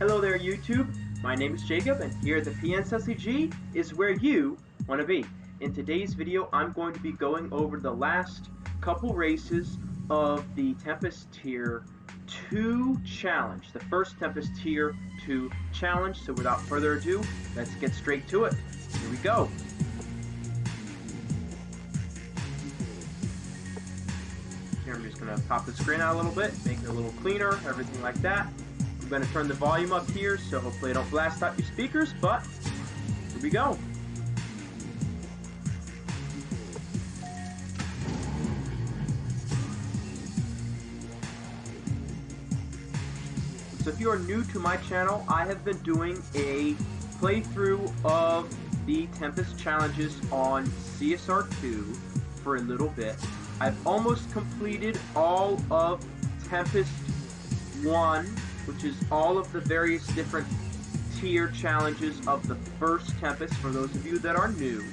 Hello there YouTube, my name is Jacob and here at the PNSLCG is where you want to be. In today's video I'm going to be going over the last couple races of the Tempest Tier 2 Challenge, the first Tempest Tier 2 Challenge, so without further ado, let's get straight to it. Here we go. Here I'm just going to pop the screen out a little bit, make it a little cleaner, everything like that. I'm going to turn the volume up here, so hopefully I don't blast out your speakers, but here we go. So if you are new to my channel, I have been doing a playthrough of the Tempest challenges on CSR2 for a little bit. I've almost completed all of Tempest 1, which is all of the various different tier challenges of the first Tempest, for those of you that are new.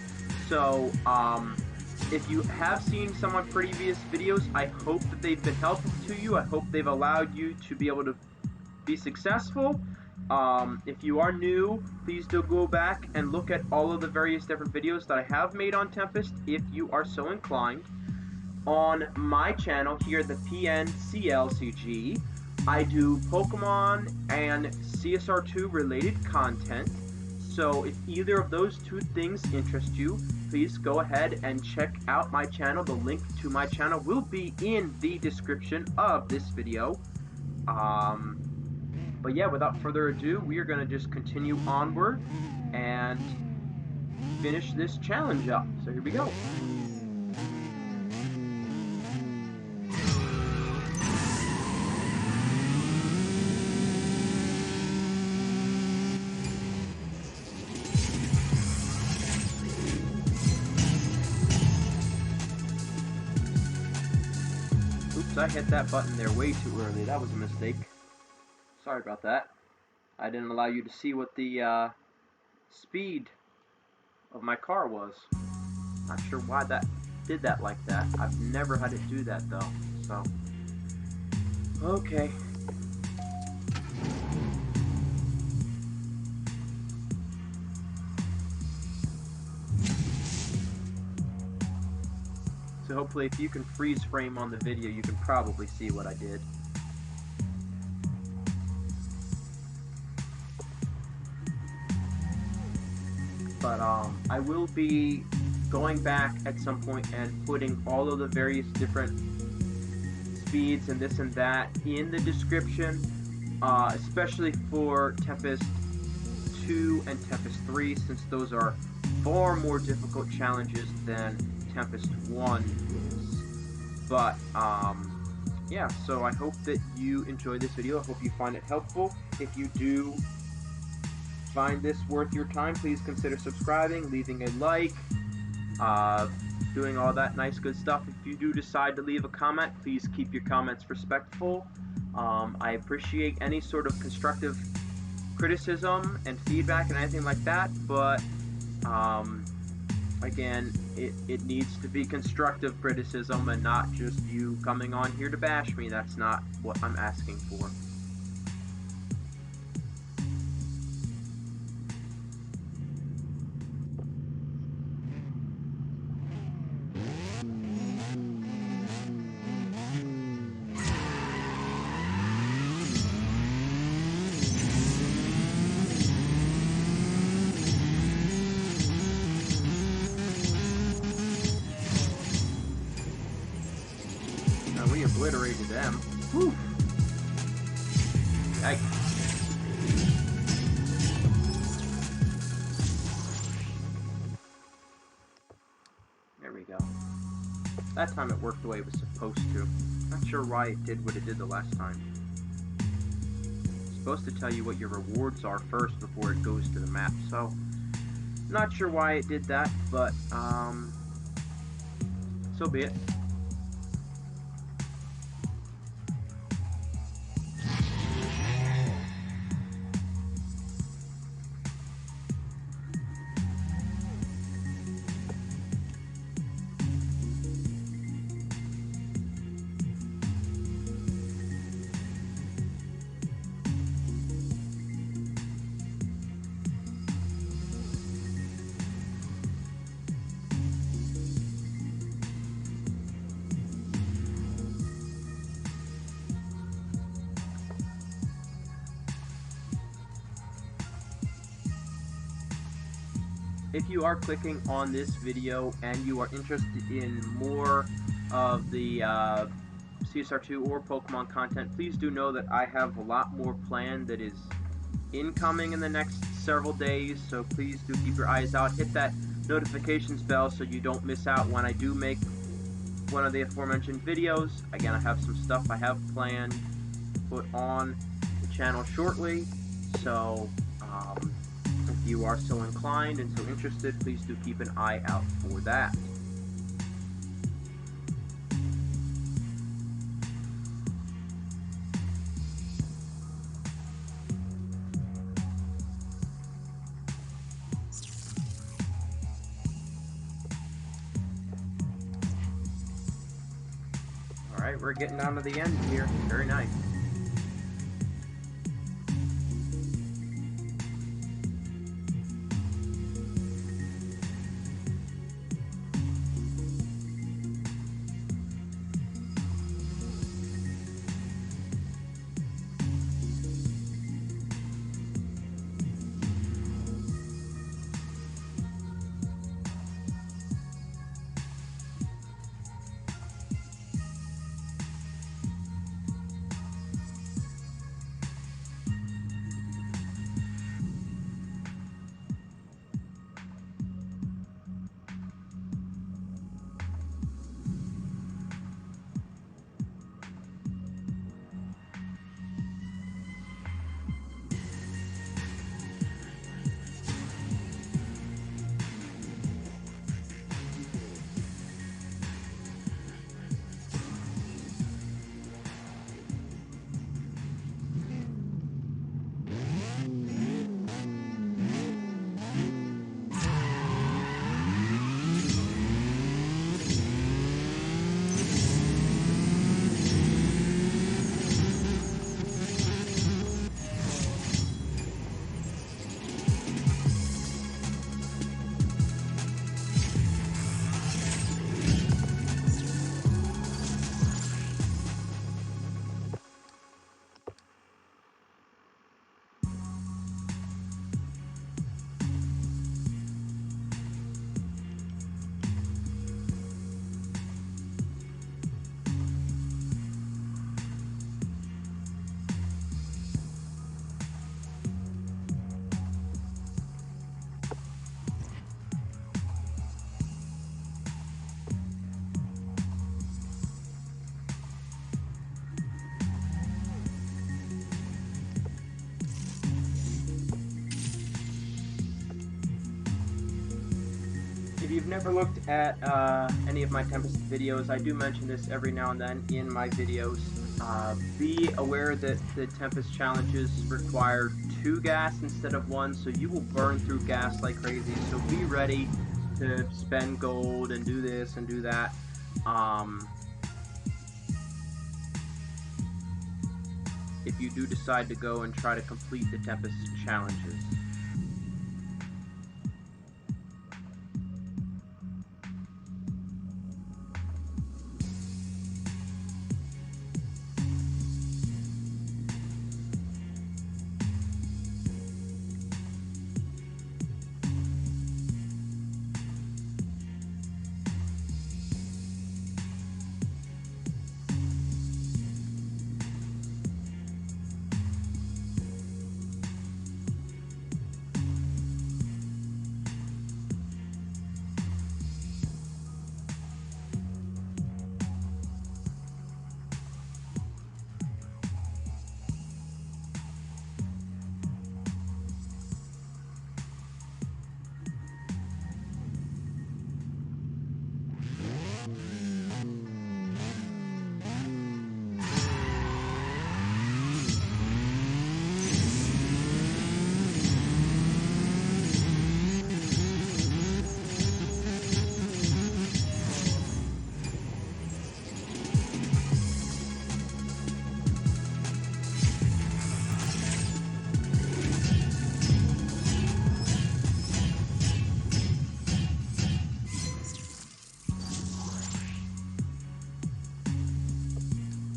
So, if you have seen some of my previous videos, I hope that they've been helpful to you. I hope they've allowed you to be able to be successful. If you are new, please do go back and look at all of the various different videos that I have made on Tempest, if you are so inclined. On my channel here, the PNCLCG, I do Pokemon and CSR2 related content, so if either of those two things interest you, please go ahead and check out my channel. The link to my channel will be in the description of this video. But yeah, without further ado, we are going to just continue onward and finish this challenge up. So here we go. Oops, I hit that button there way too early. That was a mistake. Sorry about that. I didn't allow you to see what the speed of my car was. Not sure why that did that like that. I've never had it do that though. So, okay. So hopefully if you can freeze frame on the video, you can probably see what I did. But I will be going back at some point and putting all of the various different speeds and this and that in the description, especially for Tempest 2 and Tempest 3, since those are far more difficult challenges than Tempest 1 is. But yeah, so I hope that you enjoy this video. I hope you find it helpful. If you do find this worth your time, please consider subscribing, leaving a like, doing all that nice good stuff. If you do decide to leave a comment, please keep your comments respectful. I appreciate any sort of constructive criticism and feedback and anything like that, but again, it needs to be constructive criticism and not just you coming on here to bash me. That's not what I'm asking for. We obliterated them. Whew. Yikes. There we go. That time it worked the way it was supposed to. Not sure why it did what it did the last time. It's supposed to tell you what your rewards are first before it goes to the map, so not sure why it did that, but so be it. if you are clicking on this video and you are interested in more of the CSR2 or Pokemon content, please do know that I have a lot more planned that is incoming in the next several days, so please do keep your eyes out. Hit that notifications bell so you don't miss out when I do make one of the aforementioned videos. Again, I have some stuff I have planned to put on the channel shortly, so if you are so inclined and so interested, please do keep an eye out for that. Alright, we're getting down to the end here. Very nice. If you've never looked at any of my Tempest videos, I do mention this every now and then in my videos. Be aware that the Tempest challenges require 2 gas instead of 1, so you will burn through gas like crazy, so be ready to spend gold and do this and do that. If you do decide to go and try to complete the Tempest challenges.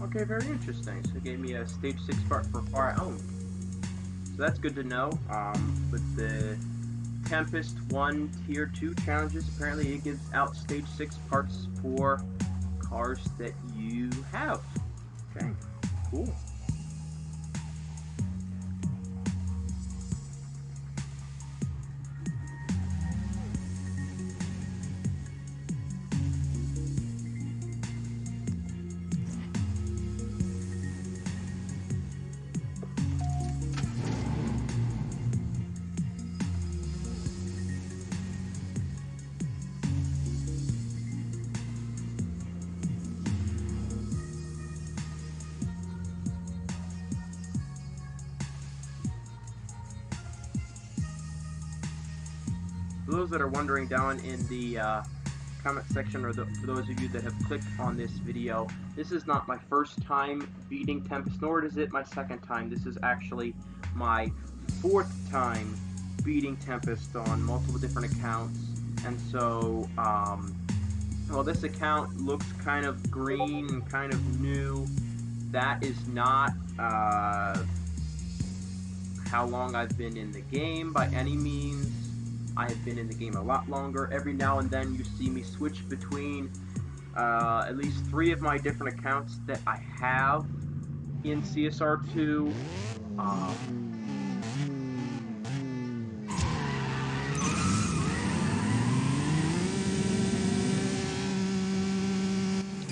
Okay, very interesting. So it gave me a stage 6 part for fire. Oh, so that's good to know. With the Tempest 1 Tier 2 challenges. Apparently it gives out Stage 6 parts for cars that you have. Okay, cool. For those that are wondering, down in the comment section, or for those of you that have clicked on this video, this is not my first time beating Tempest, nor is it my second time. This is actually my 4th time beating Tempest on multiple different accounts. And so, well, this account looks kind of green and kind of new. That is not how long I've been in the game by any means. I have been in the game a lot longer. Every now and then you see me switch between at least 3 of my different accounts that I have in CSR2.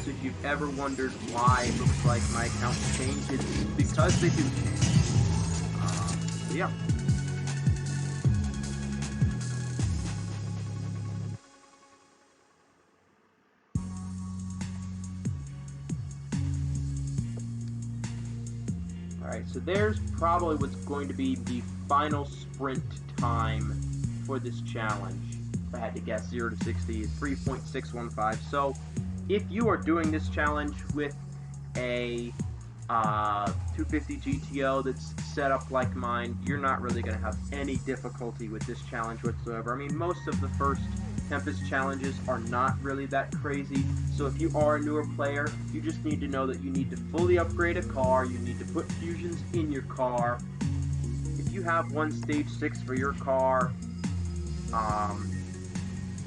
So if you've ever wondered why it looks like my accounts change, it's because they do change. So yeah. Alright, so there's probably what's going to be the final sprint time for this challenge. If I had to guess, 0 to 60 is 3.615. So, if you are doing this challenge with a 250 GTO that's set up like mine, you're not really going to have any difficulty with this challenge whatsoever. I mean, most of the first Tempest challenges are not really that crazy, so if you are a newer player, you just need to know that you need to fully upgrade a car, you need to put fusions in your car. If you have one Stage 6 for your car,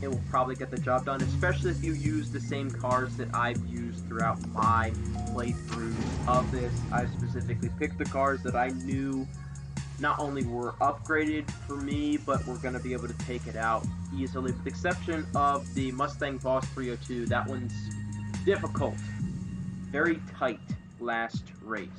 it will probably get the job done, especially if you use the same cars that I've used throughout my playthroughs of this. I specifically picked the cars that I knew not only were upgraded for me, but were going to be able to take it out easily, with the exception of the Mustang Boss 302. That one's difficult. Very tight last race.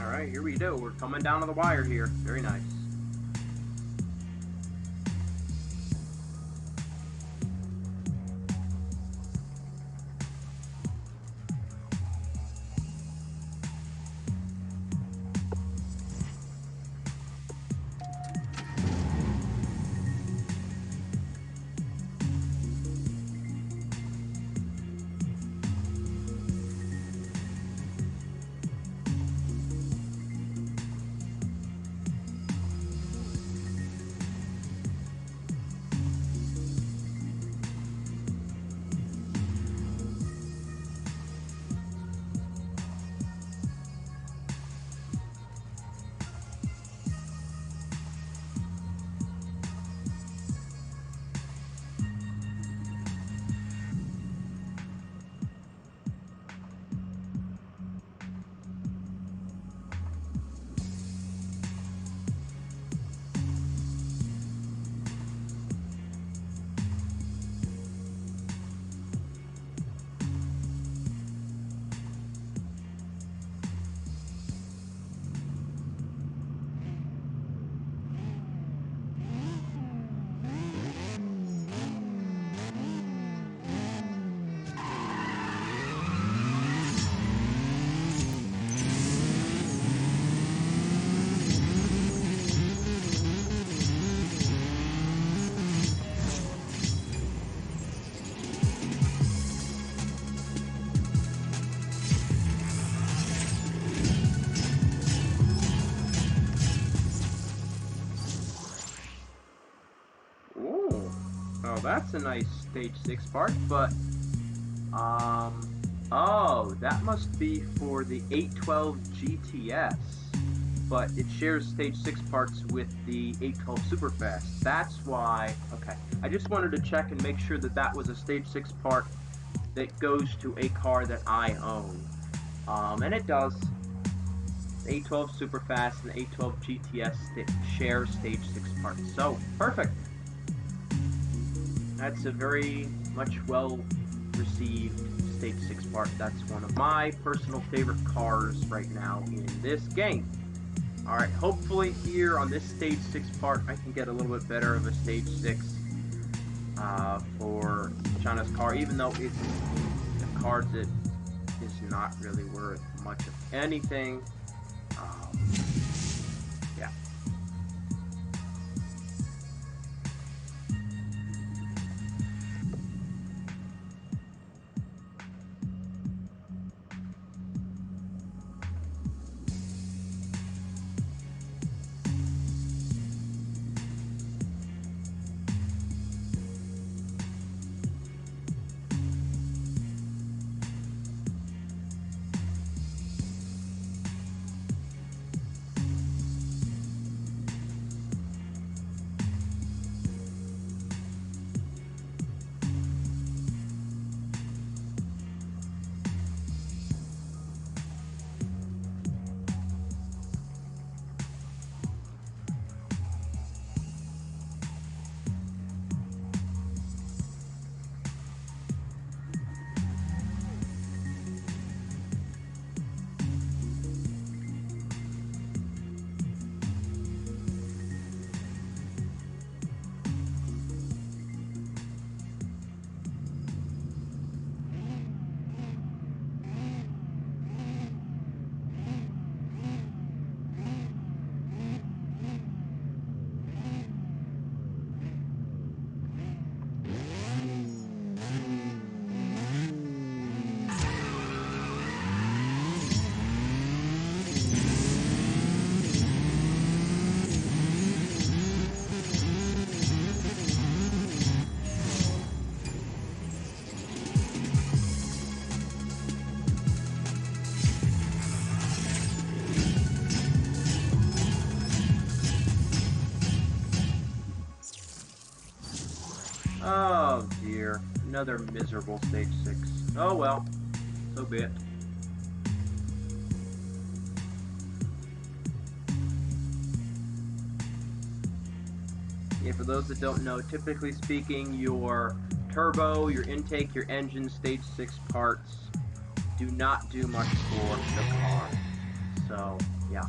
Alright, here we go. We're coming down to the wire here. Very nice. that's a nice stage 6 part, but oh, that must be for the 812 GTS, but it shares stage 6 parts with the 812 Superfast. That's why. Okay, I just wanted to check and make sure that that was a stage 6 part that goes to a car that I own. And it does. 812 Superfast and 812 GTS share stage 6 parts. So, perfect. That's a very much well received stage 6 part. That's one of my personal favorite cars right now in this game. Alright, hopefully here on this stage 6 part I can get a little bit better of a stage 6 for China's car, even though it's a car that is not really worth much of anything. Yeah. Oh dear, another miserable stage 6. Oh well, so be it. Yeah, for those that don't know, typically speaking, your turbo, your intake, your engine, stage 6 parts do not do much for the car. So, yeah.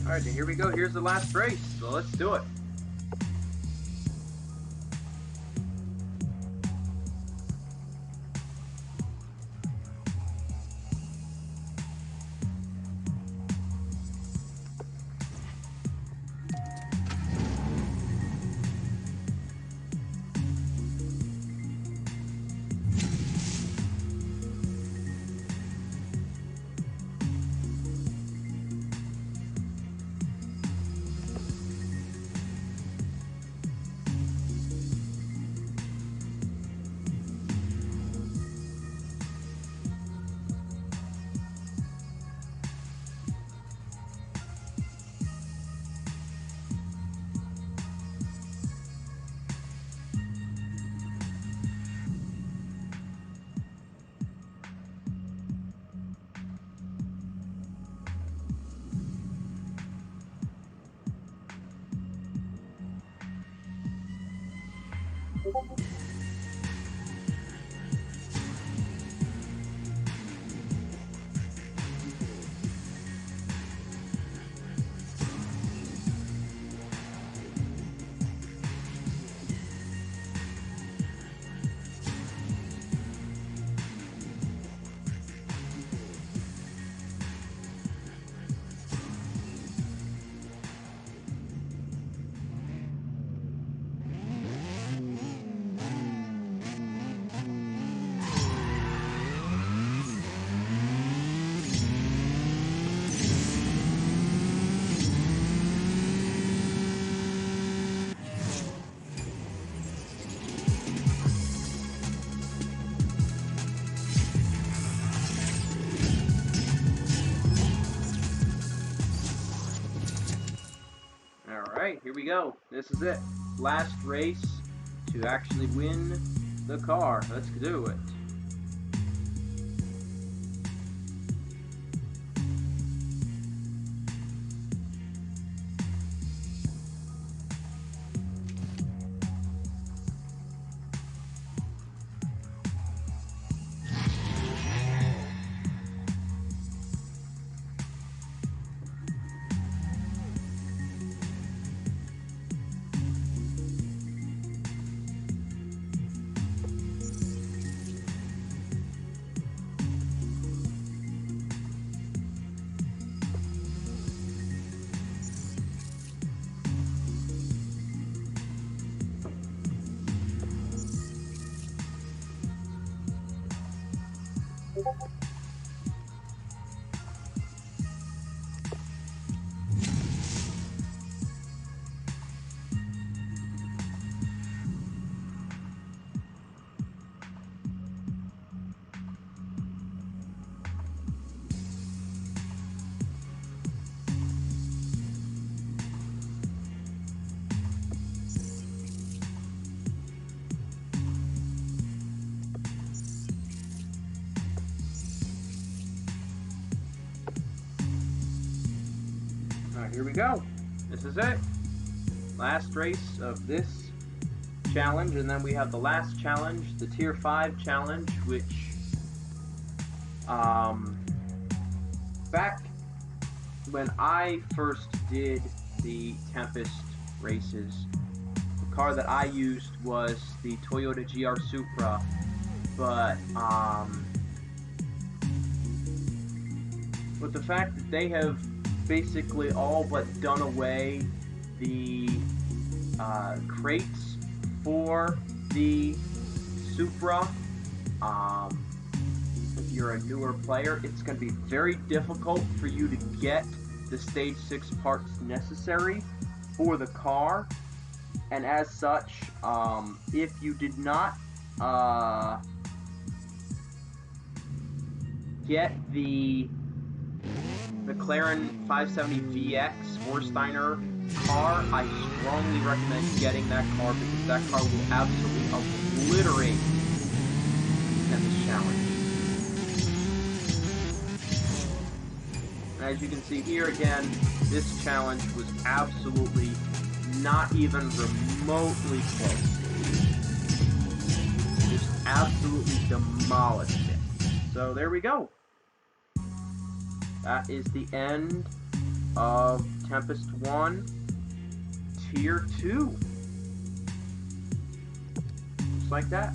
Alright, then here we go. Here's the last race. So let's do it. Alright, here we go. This is it. Last race to actually win the car. Let's do it. Alright, here we go. This is it. Last race of this challenge, and then we have the last challenge, the Tier 5 challenge, which back when I first did the Tempest races, the car that I used was the Toyota GR Supra, but with the fact that they have basically all but done away the crates for the Supra, if you're a newer player, it's going to be very difficult for you to get the Stage 6 parts necessary for the car, and as such, if you did not get the McLaren 570VX Horsteiner car, I strongly recommend getting that car because that car will absolutely obliterate this challenge. And as you can see here again, this challenge was absolutely not even remotely close. Just absolutely demolished it. So there we go. That is the end of Tempest 1 Tier 2. Just like that.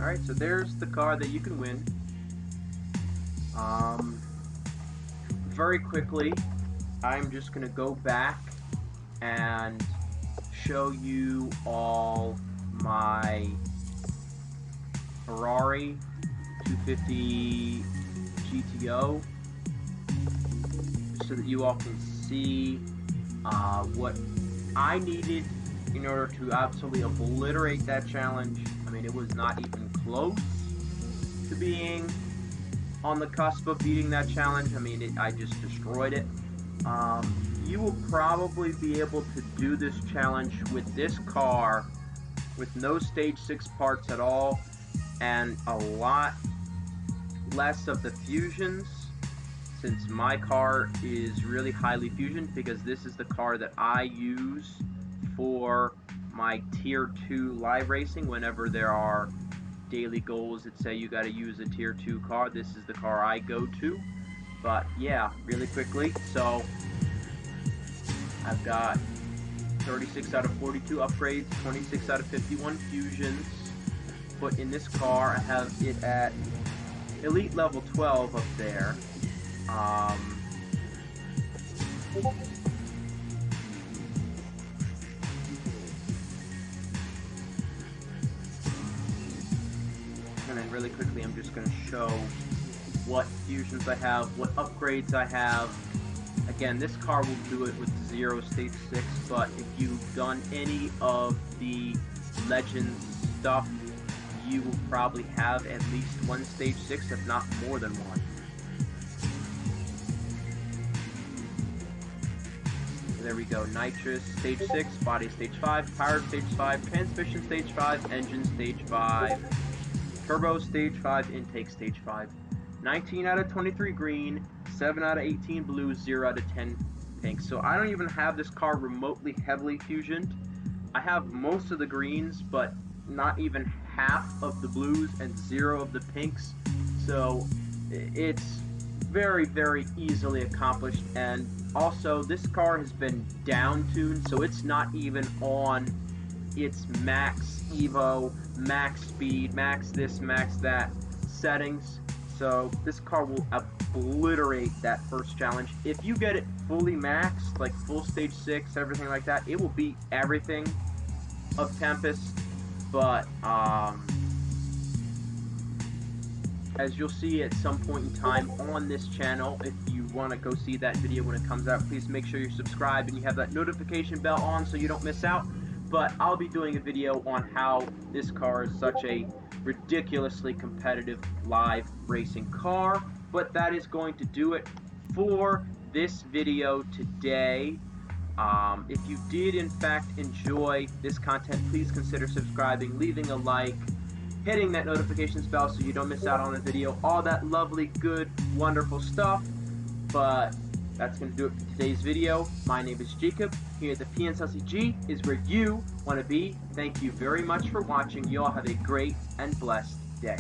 Alright, so there's the car that you can win. Very quickly, I'm just going to go back and show you all my Ferrari 250 GTO, so that you all can see what I needed in order to absolutely obliterate that challenge. I mean, it was not even close to being on the cusp of beating that challenge. I mean, I just destroyed it. You will probably be able to do this challenge with this car with no stage 6 parts at all, and a lot less of the fusions, since my car is really highly fusioned, because this is the car that I use for my tier 2 live racing. Whenever there are daily goals that say you got to use a tier 2 car, this is the car I go to. But yeah, really quickly, so I've got 36 out of 42 upgrades, 26 out of 51 fusions put in this car. I have it at elite level 12 up there. And then really quickly, I'm just going to show what fusions I have, what upgrades I have. Again, this car will do it with 0 stage 6, but if you've done any of the Legends stuff, you will probably have at least 1 stage 6, if not more than 1. There we go. Nitrous stage 6, body stage 5, power stage 5, transmission stage 5, engine stage 5, turbo stage 5, intake stage 5. 19 out of 23 green, 7 out of 18 blue, 0 out of 10 pink. So I don't even have this car remotely heavily fusioned. I have most of the greens, but not even half of the blues and 0 of the pinks. So it's very, very easily accomplished. And also, this car has been down-tuned, so it's not even on its max Evo, max speed, max this, max that settings. So this car will obliterate that first challenge. If you get it fully maxed, like full stage 6, everything like that, it will beat everything of Tempest. But as you'll see at some point in time on this channel, if you want to go see that video when it comes out, please make sure you're subscribed and you have that notification bell on so you don't miss out. But I'll be doing a video on how this car is such a ridiculously competitive live racing car. But that is going to do it for this video today. If you did in fact enjoy this content, please consider subscribing, leaving a like, hitting that notifications bell so you don't miss out on a video, all that lovely, good, wonderful stuff. But that's going to do it for today's video. My name is Jacob. Here at the PNCLCG is where you want to be. Thank you very much for watching. You all have a great and blessed day.